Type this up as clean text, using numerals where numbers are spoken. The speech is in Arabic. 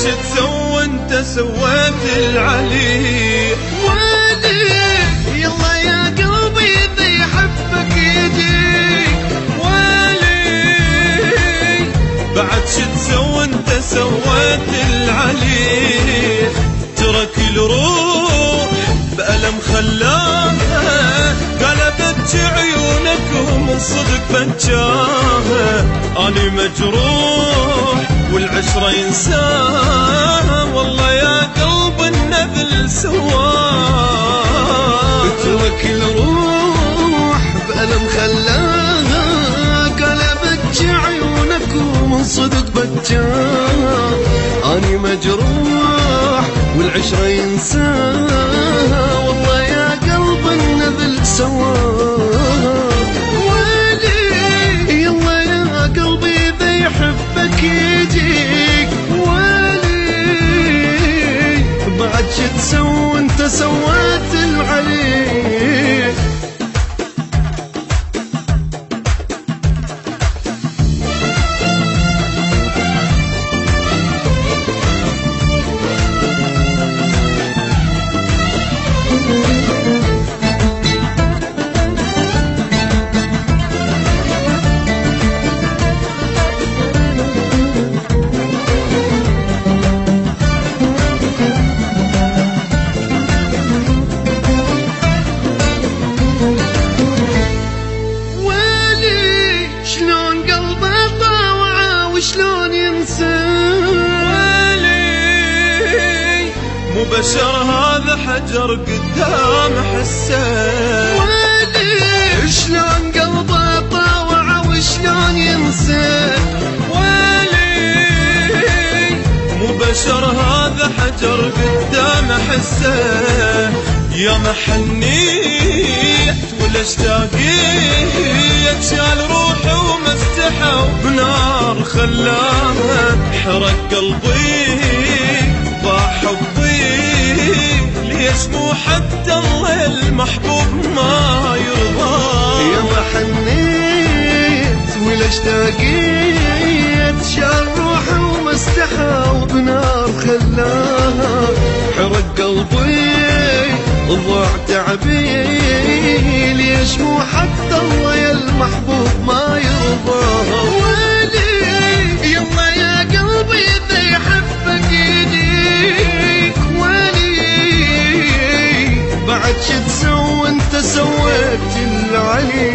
شو تسوى انت سويت العلي ويلي يلا يا قلبي اذا يحبك يجيك ويلي بعد شو تسوى انت سويت العلي ترك الروح بألم خلاها قلبت عيونك ومن صدق بنجاها اني مجروح والعشرة ينساها والله يا قلب النذل سواه اترك الروح بألم خلاها قلبت عيونك ومن صدق بجاها اني مجروح والعشرة ينساها والله يا قلب النذل سواه ويلي يلا يا قلبي اذا يحبك يجيك ويلي بعد شو تسوى انت سويت العلي شلون ينسى ويلي مو بشر هذا حجر قدام حسه ويلي شلون قلبه طاوع وشلون ينسى ويلي مو بشر هذا حجر قدام حسه يا محنيت ولا اشتاقيت شال روحي ومسحه بنار خلاها حرق قلبي ضاع حبي ليش مو حتى الله المحبوب ما يرضى يا محنيت ولا اشتاقيت شال روحي ومسحه بنار خلاها حرق قلبي ضاع تعبي ليش مو حتى الله يا المحبوب ما يرضاها ويلي يلا يا قلبي اذا يحبك يجيك ويلي بعد شو تسوى انت سويت العلي